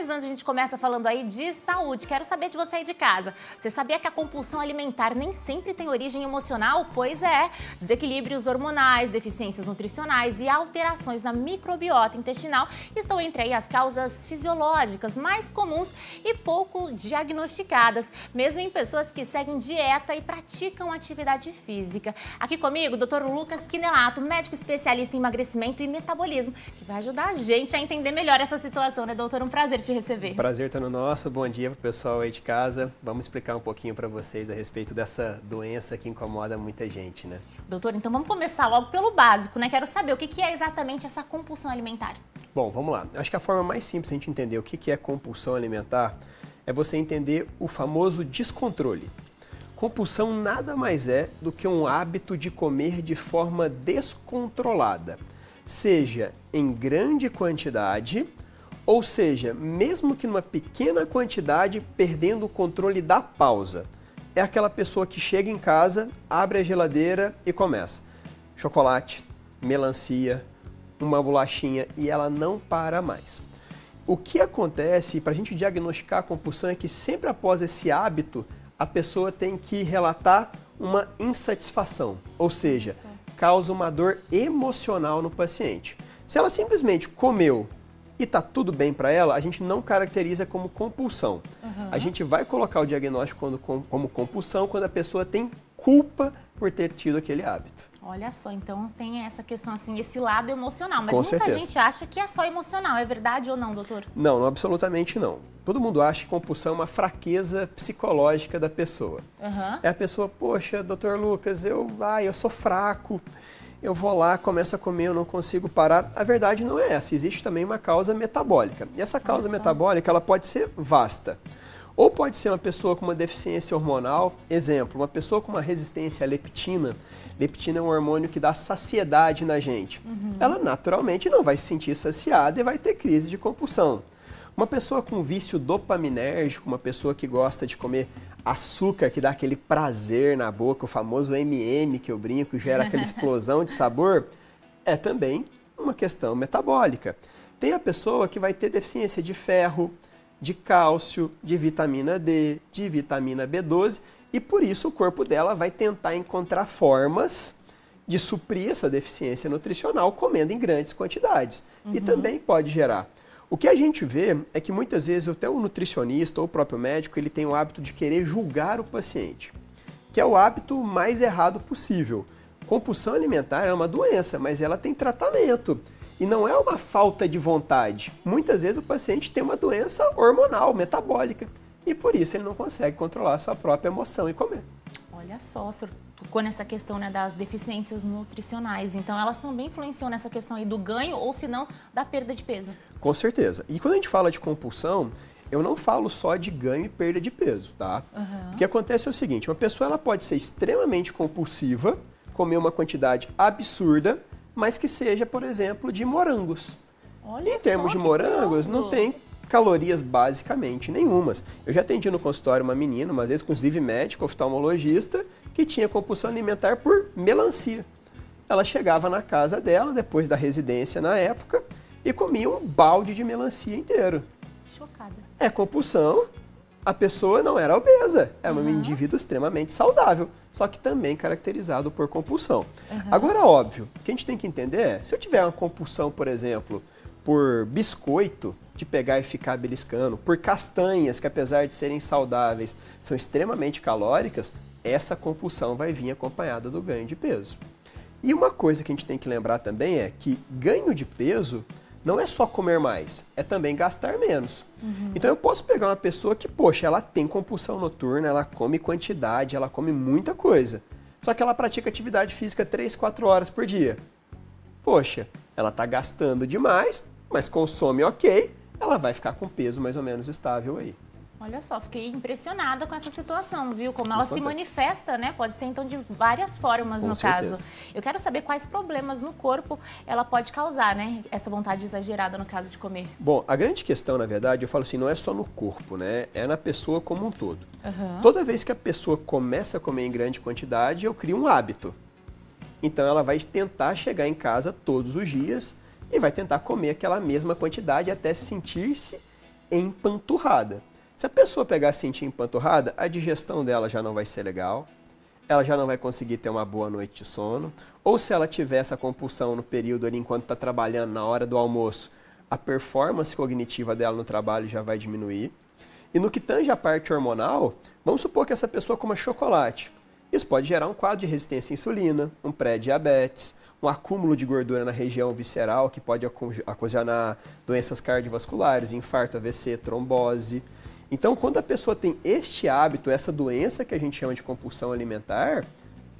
Mas antes a gente começa falando aí de saúde. Quero saber de você aí de casa. Você sabia que a compulsão alimentar nem sempre tem origem emocional? Pois é. Desequilíbrios hormonais, deficiências nutricionais e alterações na microbiota intestinal estão entre aí as causas fisiológicas mais comuns e pouco diagnosticadas, mesmo em pessoas que seguem dieta e praticam atividade física. Aqui comigo, o Dr. Lucas Quinelato, médico especialista em emagrecimento e metabolismo, que vai ajudar a gente a entender melhor essa situação, né, doutor? Um prazer te receber. Prazer tá no nosso. Bom dia pro pessoal aí de casa. Vamos explicar um pouquinho para vocês a respeito dessa doença que incomoda muita gente, né? Doutor, então vamos começar logo pelo básico, né? Quero saber o que é exatamente essa compulsão alimentar. Bom, vamos lá. Acho que a forma mais simples de a gente entender o que é compulsão alimentar é você entender o famoso descontrole. Compulsão nada mais é do que um hábito de comer de forma descontrolada, seja em grande quantidade, ou seja, mesmo que numa pequena quantidade, perdendo o controle da pausa. É aquela pessoa que chega em casa, abre a geladeira e começa. Chocolate, melancia, uma bolachinha e ela não para mais. O que acontece para a gente diagnosticar a compulsão é que sempre após esse hábito, a pessoa tem que relatar uma insatisfação, ou seja, causa uma dor emocional no paciente. Se ela simplesmente comeu e está tudo bem para ela, a gente não caracteriza como compulsão. A gente vai colocar o diagnóstico como compulsão quando a pessoa tem culpa por ter tido aquele hábito. Olha só, então tem essa questão assim, esse lado emocional, mas Com muita certeza. gente acha que é só emocional, é verdade ou não, doutor? Não, absolutamente não. Todo mundo acha que compulsão é uma fraqueza psicológica da pessoa. É a pessoa, poxa, doutor Lucas, eu sou fraco, eu vou lá, começo a comer, eu não consigo parar. A verdade não é essa, existe também uma causa metabólica. E essa causa metabólica, ela pode ser vasta. Ou pode ser uma pessoa com uma deficiência hormonal, exemplo, uma pessoa com uma resistência à leptina. Leptina é um hormônio que dá saciedade na gente. Ela naturalmente não vai se sentir saciada e vai ter crise de compulsão. Uma pessoa com vício dopaminérgico, uma pessoa que gosta de comer açúcar, que dá aquele prazer na boca, o famoso M&M que eu brinco, gera aquela explosão de sabor, é também uma questão metabólica. Tem a pessoa que vai ter deficiência de ferro, de cálcio, de vitamina D, de vitamina B12 e por isso o corpo dela vai tentar encontrar formas de suprir essa deficiência nutricional comendo em grandes quantidades. E também pode gerar. O que a gente vê é que muitas vezes até o nutricionista ou o próprio médico ele tem o hábito de querer julgar o paciente, que é o hábito mais errado possível. Compulsão alimentar é uma doença, mas ela tem tratamento. E não é uma falta de vontade. Muitas vezes o paciente tem uma doença hormonal, metabólica, e por isso ele não consegue controlar a sua própria emoção e comer. Olha só, o senhor tocou nessa questão, né, das deficiências nutricionais. Então elas também influenciam nessa questão aí do ganho ou se não da perda de peso? Com certeza. E quando a gente fala de compulsão, eu não falo só de ganho e perda de peso, tá? O que acontece é o seguinte, uma pessoa ela pode ser extremamente compulsiva, comer uma quantidade absurda, mas que seja, por exemplo, de morangos. Olha em termos de morangos, não tem calorias basicamente nenhumas. Eu já atendi no consultório uma menina, uma vez, inclusive médico, oftalmologista, que tinha compulsão alimentar por melancia. Ela chegava na casa dela, depois da residência na época, e comia um balde de melancia inteiro. Chocada. É compulsão, a pessoa não era obesa, era um indivíduo extremamente saudável, só que também caracterizado por compulsão. Agora, óbvio, o que a gente tem que entender é, se eu tiver uma compulsão, por exemplo, por biscoito, de pegar e ficar beliscando, por castanhas, que apesar de serem saudáveis, são extremamente calóricas, essa compulsão vai vir acompanhada do ganho de peso. E uma coisa que a gente tem que lembrar também é que ganho de peso não é só comer mais, é também gastar menos. Então eu posso pegar uma pessoa que, poxa, ela tem compulsão noturna, ela come quantidade, ela come muita coisa. Só que ela pratica atividade física 3, 4 horas por dia. Poxa, ela está gastando demais, mas consome ok, ela vai ficar com peso mais ou menos estável aí. Olha só, fiquei impressionada com essa situação, viu? Como ela se manifesta, né? Pode ser, então, de várias formas, no caso. Eu quero saber quais problemas no corpo ela pode causar, né? Essa vontade exagerada, no caso de comer. Bom, a grande questão, na verdade, eu falo assim, não é só no corpo, né? É na pessoa como um todo. Toda vez que a pessoa começa a comer em grande quantidade, eu crio um hábito. Então, ela vai tentar chegar em casa todos os dias e vai tentar comer aquela mesma quantidade até sentir-se empanturrada. Se a pessoa pegar e sentir empanturrada, a digestão dela já não vai ser legal, ela já não vai conseguir ter uma boa noite de sono, ou se ela tiver essa compulsão no período ali enquanto está trabalhando, na hora do almoço, a performance cognitiva dela no trabalho já vai diminuir. E no que tange a parte hormonal, vamos supor que essa pessoa coma chocolate. Isso pode gerar um quadro de resistência à insulina, um pré-diabetes, um acúmulo de gordura na região visceral que pode ocasionar doenças cardiovasculares, infarto, AVC, trombose. Então, quando a pessoa tem este hábito, essa doença que a gente chama de compulsão alimentar,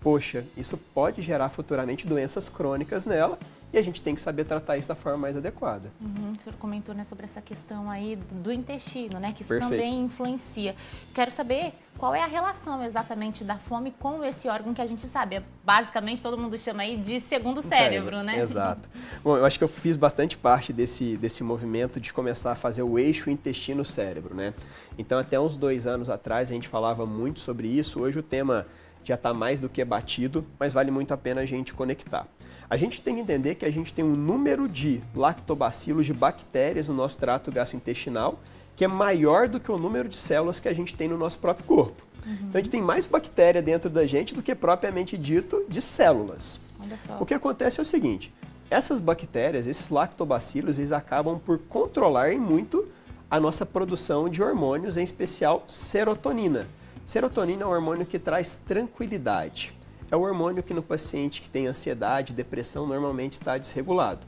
poxa, isso pode gerar futuramente doenças crônicas nela e a gente tem que saber tratar isso da forma mais adequada. O senhor comentou, né, sobre essa questão aí do intestino, né, que isso Perfeito. também influencia. Quero saber qual é a relação exatamente da fome com esse órgão que a gente sabe. Basicamente, todo mundo chama aí de segundo cérebro, né? Exato. Bom, eu acho que eu fiz bastante parte desse movimento de começar a fazer o eixo intestino-cérebro, né? Então, até uns 2 anos atrás, a gente falava muito sobre isso. Hoje o tema já está mais do que batido, mas vale muito a pena a gente conectar. A gente tem que entender que a gente tem um número de lactobacilos, de bactérias no nosso trato gastrointestinal, que é maior do que o número de células que a gente tem no nosso próprio corpo. Então a gente tem mais bactéria dentro da gente do que propriamente dito de células. Olha só. O que acontece é o seguinte, essas bactérias, esses lactobacilos, eles acabam por controlar muito a nossa produção de hormônios, em especial serotonina. Serotonina é um hormônio que traz tranquilidade. É o hormônio que no paciente que tem ansiedade, depressão, normalmente está desregulado.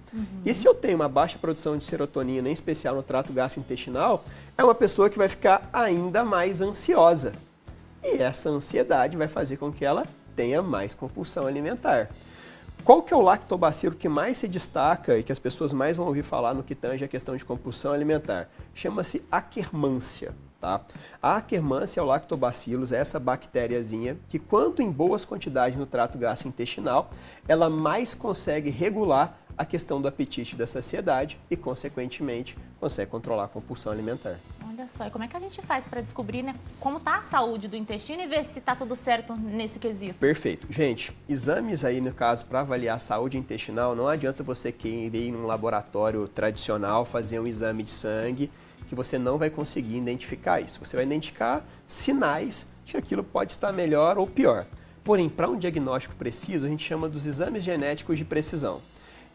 E se eu tenho uma baixa produção de serotonina, em especial no trato gastrointestinal, é uma pessoa que vai ficar ainda mais ansiosa. E essa ansiedade vai fazer com que ela tenha mais compulsão alimentar. Qual que é o lactobacilo que mais se destaca e que as pessoas mais vão ouvir falar no que tange a questão de compulsão alimentar? Chama-se Akkermansia. Tá? A Akkermansia, o lactobacillus, é essa bactériazinha que, quando em boas quantidades no trato gastrointestinal, ela mais consegue regular a questão do apetite e da saciedade e, consequentemente, consegue controlar a compulsão alimentar. Olha só, e como é que a gente faz para descobrir, né, como está a saúde do intestino e ver se está tudo certo nesse quesito? Perfeito. Gente, exames aí, no caso, para avaliar a saúde intestinal, não adianta você querer ir num laboratório tradicional fazer um exame de sangue, que você não vai conseguir identificar isso. Você vai identificar sinais de que aquilo pode estar melhor ou pior. Porém, para um diagnóstico preciso, a gente chama dos exames genéticos de precisão.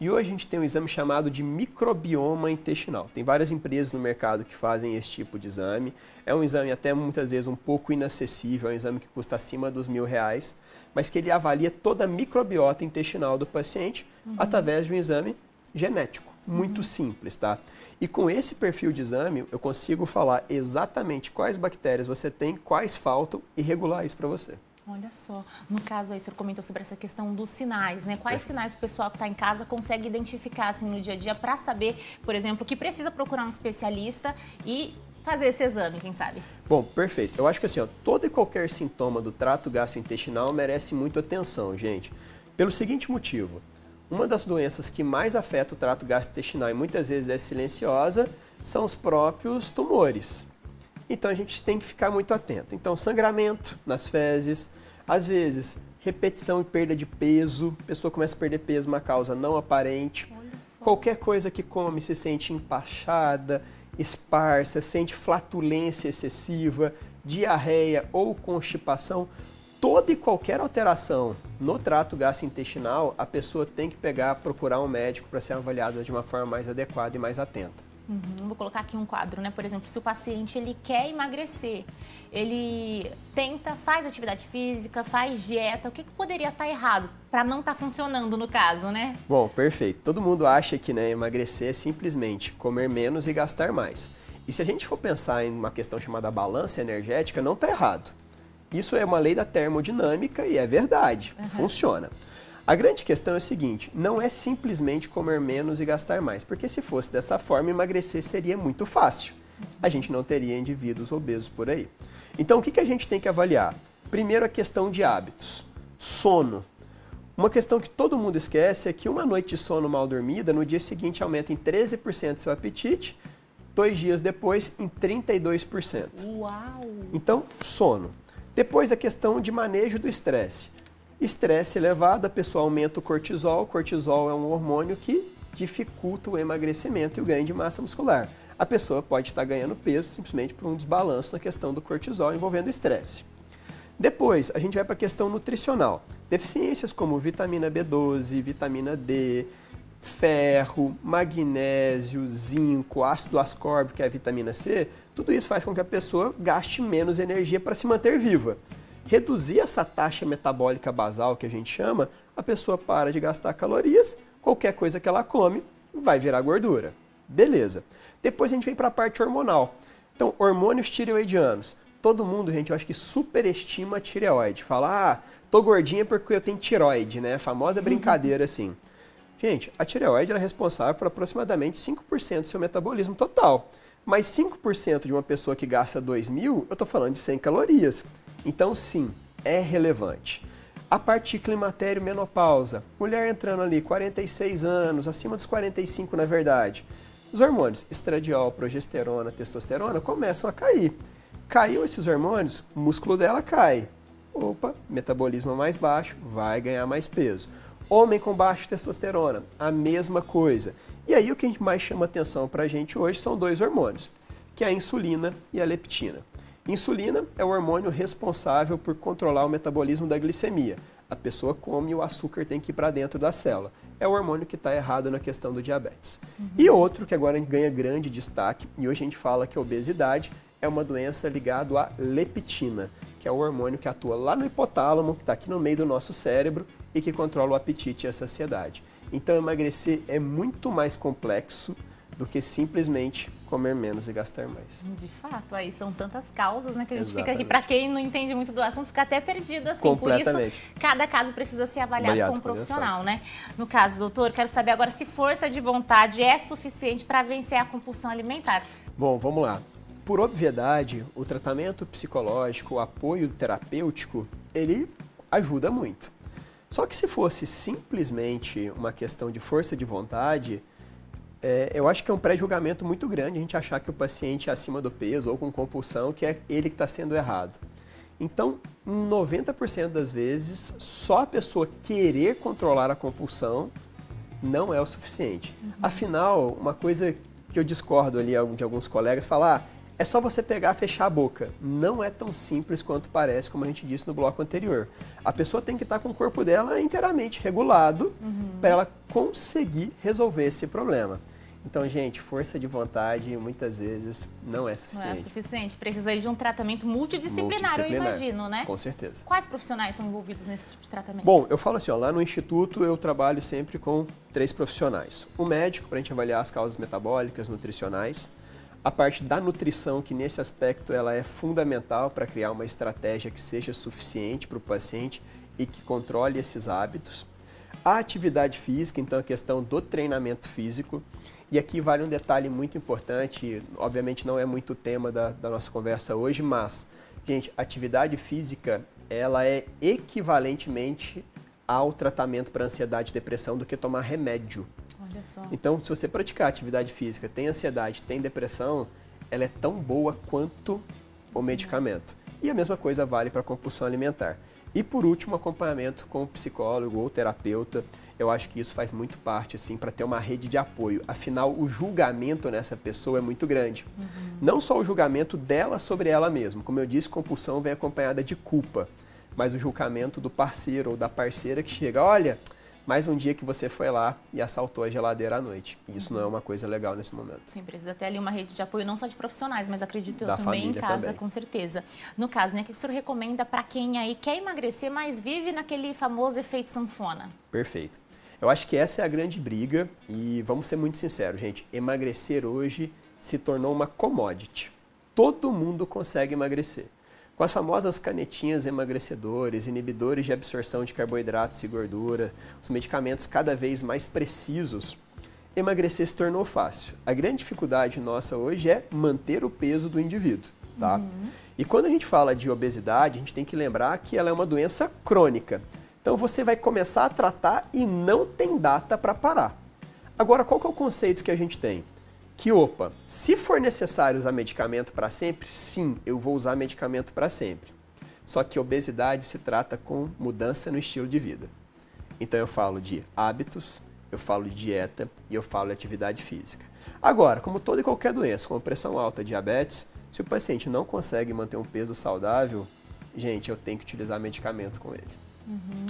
E hoje a gente tem um exame chamado de microbioma intestinal. Tem várias empresas no mercado que fazem esse tipo de exame. É um exame até muitas vezes um pouco inacessível, é um exame que custa acima dos R$1.000, mas que ele avalia toda a microbiota intestinal do paciente através de um exame genético. Muito simples, tá? E com esse perfil de exame, eu consigo falar exatamente quais bactérias você tem, quais faltam e regular isso para você. Olha só, no caso aí, o senhor comentou sobre essa questão dos sinais, né? Quais sinais o pessoal que está em casa consegue identificar assim, no dia a dia para saber, por exemplo, que precisa procurar um especialista e fazer esse exame, quem sabe? Bom, perfeito. Eu acho que assim, ó, todo e qualquer sintoma do trato gastrointestinal merece muito atenção, gente. Pelo seguinte motivo. Uma das doenças que mais afeta o trato gastrointestinal e muitas vezes é silenciosa são os próprios tumores. Então a gente tem que ficar muito atento. Então, sangramento nas fezes, às vezes repetição e perda de peso, a pessoa começa a perder peso, uma causa não aparente. Qualquer coisa que come se sente empachada, esparsa, sente flatulência excessiva, diarreia ou constipação. Toda e qualquer alteração no trato gastrointestinal, a pessoa tem que procurar um médico para ser avaliada de uma forma mais adequada e mais atenta. Vou colocar aqui um quadro, né? Por exemplo, se o paciente ele quer emagrecer, ele tenta, faz atividade física, faz dieta, o que poderia estar errado para não estar funcionando no caso, né? Bom, perfeito. Todo mundo acha que emagrecer é simplesmente comer menos e gastar mais. E se a gente for pensar em uma questão chamada balança energética, não está errado. Isso é uma lei da termodinâmica e é verdade, funciona. A grande questão é o seguinte, não é simplesmente comer menos e gastar mais, porque se fosse dessa forma, emagrecer seria muito fácil. A gente não teria indivíduos obesos por aí. Então, o que a gente tem que avaliar? Primeiro, a questão de hábitos. Sono. Uma questão que todo mundo esquece é que uma noite de sono mal dormida, no dia seguinte aumenta em 13% seu apetite, 2 dias depois em 32%. Uau! Então, sono. Depois, a questão de manejo do estresse. Estresse elevado, a pessoa aumenta o cortisol. O cortisol é um hormônio que dificulta o emagrecimento e o ganho de massa muscular. A pessoa pode estar ganhando peso simplesmente por um desbalanço na questão do cortisol envolvendo estresse. Depois, a gente vai para a questão nutricional. Deficiências como vitamina B12, vitamina D, ferro, magnésio, zinco, ácido ascórbico, que é a vitamina C, tudo isso faz com que a pessoa gaste menos energia para se manter viva. Reduzir essa taxa metabólica basal, que a gente chama, a pessoa para de gastar calorias, qualquer coisa que ela come vai virar gordura. Beleza. Depois a gente vem para a parte hormonal. Então, hormônios tireoidianos. Todo mundo, gente, eu acho que superestima a tireoide. Fala, tô gordinha porque eu tenho tireoide, né? A famosa brincadeira assim. Gente, a tireoide é responsável por aproximadamente 5% do seu metabolismo total. Mas 5% de uma pessoa que gasta 2.000, eu tô falando de 100 calorias. Então, sim, é relevante. A parte climatério menopausa. Mulher entrando ali, 46 anos, acima dos 45 na verdade. Os hormônios estradiol, progesterona, testosterona começam a cair. Caiu esses hormônios, o músculo dela cai. Opa, metabolismo mais baixo, vai ganhar mais peso. Homem com baixa testosterona, a mesma coisa. E aí o que a gente mais chama atenção para a gente hoje são dois hormônios, que é a insulina e a leptina. Insulina é o hormônio responsável por controlar o metabolismo da glicemia. A pessoa come e o açúcar tem que ir para dentro da célula. É o hormônio que está errado na questão do diabetes. E outro que agora ganha grande destaque, e hoje a gente fala que a obesidade é uma doença ligada à leptina, que é o hormônio que atua lá no hipotálamo, que está aqui no meio do nosso cérebro e que controla o apetite e a saciedade. Então emagrecer é muito mais complexo do que simplesmente comer menos e gastar mais. De fato, aí são tantas causas, né, que a gente fica aqui, para quem não entende muito do assunto, fica até perdido, assim. Por isso, cada caso precisa ser avaliado com um profissional, né? No caso, doutor, quero saber agora se força de vontade é suficiente para vencer a compulsão alimentar. Bom, vamos lá. Por obviedade, o tratamento psicológico, o apoio terapêutico, ele ajuda muito. Só que se fosse simplesmente uma questão de força de vontade, eu acho que é um pré-julgamento muito grande a gente achar que o paciente é acima do peso ou com compulsão, que é ele que está sendo errado. Então, em 90% das vezes, só a pessoa querer controlar a compulsão não é o suficiente. Afinal, uma coisa que eu discordo ali de alguns colegas, falar, é só você pegar e fechar a boca. Não é tão simples quanto parece, como a gente disse no bloco anterior. A pessoa tem que estar com o corpo dela inteiramente regulado para ela conseguir resolver esse problema. Então, gente, força de vontade muitas vezes não é suficiente. Não é suficiente. Precisa de um tratamento multidisciplinar, eu imagino, né? Com certeza. Quais profissionais são envolvidos nesse tipo de tratamento? Bom, eu falo assim, ó, lá no Instituto eu trabalho sempre com 3 profissionais. O médico, para a gente avaliar as causas metabólicas, nutricionais. A parte da nutrição, que nesse aspecto ela é fundamental para criar uma estratégia que seja suficiente para o paciente e que controle esses hábitos. A atividade física, então a questão do treinamento físico. E aqui vale um detalhe muito importante, obviamente não é muito o tema da nossa conversa hoje, mas, gente, atividade física, ela é equivalentemente ao tratamento para ansiedade e depressão do que tomar remédio. Olha só. Então, se você praticar atividade física, tem ansiedade, tem depressão, ela é tão boa quanto o medicamento. E a mesma coisa vale para a compulsão alimentar. E por último, acompanhamento com o psicólogo ou terapeuta. Eu acho que isso faz muito parte, assim, para ter uma rede de apoio. Afinal, o julgamento nessa pessoa é muito grande. Não só o julgamento dela sobre ela mesma. Como eu disse, compulsão vem acompanhada de culpa. Mas o julgamento do parceiro ou da parceira que chega, olha, mais um dia que você foi lá e assaltou a geladeira à noite. E isso não é uma coisa legal nesse momento. Sim, precisa ter ali uma rede de apoio, não só de profissionais, mas acredito eu da também em casa, também. Com certeza. No caso, né, o que o senhor recomenda para quem aí quer emagrecer, mas vive naquele famoso efeito sanfona? Perfeito. Eu acho que essa é a grande briga e vamos ser muito sinceros, gente. Emagrecer hoje se tornou uma commodity. Todo mundo consegue emagrecer. Com as famosas canetinhas emagrecedores, inibidores de absorção de carboidratos e gordura, os medicamentos cada vez mais precisos, emagrecer se tornou fácil. A grande dificuldade nossa hoje é manter o peso do indivíduo, tá? E quando a gente fala de obesidade, a gente tem que lembrar que ela é uma doença crônica. Então você vai começar a tratar e não tem data para parar. Agora, qual que é o conceito que a gente tem? Que, opa, se for necessário usar medicamento para sempre, sim, eu vou usar medicamento para sempre. Só que obesidade se trata com mudança no estilo de vida. Então eu falo de hábitos, eu falo de dieta e eu falo de atividade física. Agora, como toda e qualquer doença, como pressão alta, diabetes, se o paciente não consegue manter um peso saudável, gente, eu tenho que utilizar medicamento com ele.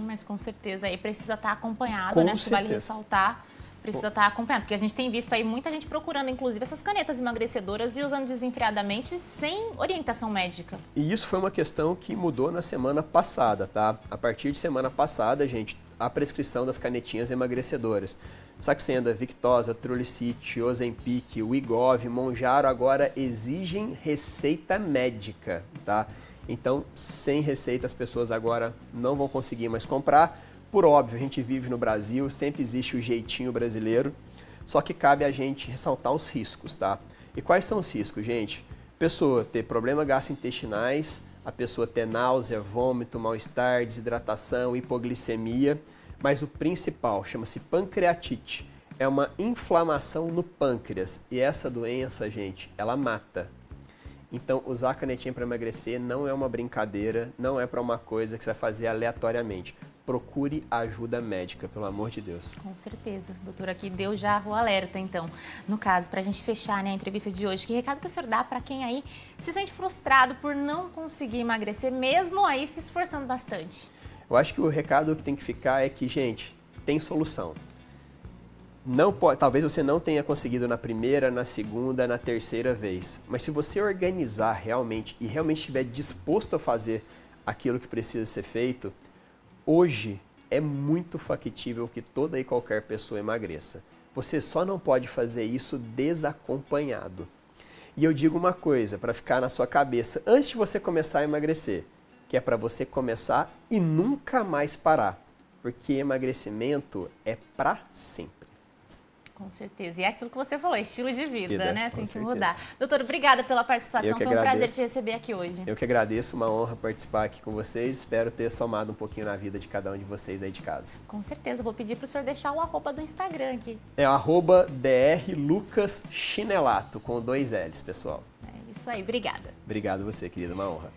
Mas com certeza aí precisa estar acompanhado, né? Acho que vale ressaltar. Precisa estar acompanhado, porque a gente tem visto aí muita gente procurando, inclusive, essas canetas emagrecedoras e usando desenfreadamente sem orientação médica. E isso foi uma questão que mudou na semana passada, tá? A partir de semana passada, gente, a prescrição das canetinhas emagrecedoras. Saxenda, Victoza, Trulicity, Ozempic, Wegovy, Mounjaro agora exigem receita médica, tá? Então, sem receita, as pessoas agora não vão conseguir mais comprar. Por óbvio, a gente vive no Brasil, sempre existe o jeitinho brasileiro, só que cabe a gente ressaltar os riscos, tá? E quais são os riscos, gente? Pessoa ter problemas gastrointestinais, a pessoa ter náusea, vômito, mal-estar, desidratação, hipoglicemia, mas o principal chama-se pancreatite. É uma inflamação no pâncreas e essa doença, gente, ela mata. Então, usar a canetinha para emagrecer não é uma brincadeira, não é para uma coisa que você vai fazer aleatoriamente. Procure ajuda médica, pelo amor de Deus. Com certeza. Doutor, aqui deu já o alerta, então. No caso, para a gente fechar, né, a entrevista de hoje, que recado que o senhor dá para quem aí se sente frustrado por não conseguir emagrecer, mesmo aí se esforçando bastante? Eu acho que o recado que tem que ficar é que, gente, tem solução. Não pode, talvez você não tenha conseguido na primeira, na segunda, na terceira vez, mas se você organizar realmente e realmente estiver disposto a fazer aquilo que precisa ser feito, hoje é muito factível que toda e qualquer pessoa emagreça. Você só não pode fazer isso desacompanhado. E eu digo uma coisa para ficar na sua cabeça antes de você começar a emagrecer, que é para você começar e nunca mais parar, porque emagrecimento é para sempre. Com certeza. E é aquilo que você falou, estilo de vida, né? Tem que mudar. Doutor, obrigada pela participação. Foi um prazer te receber aqui hoje. Eu que agradeço, uma honra participar aqui com vocês. Espero ter somado um pouquinho na vida de cada um de vocês aí de casa. Com certeza. Vou pedir para o senhor deixar o arroba do Instagram aqui. É o @drlucaschinelato, com 2 L's, pessoal. É isso aí. Obrigada. Obrigado você, querida. Uma honra.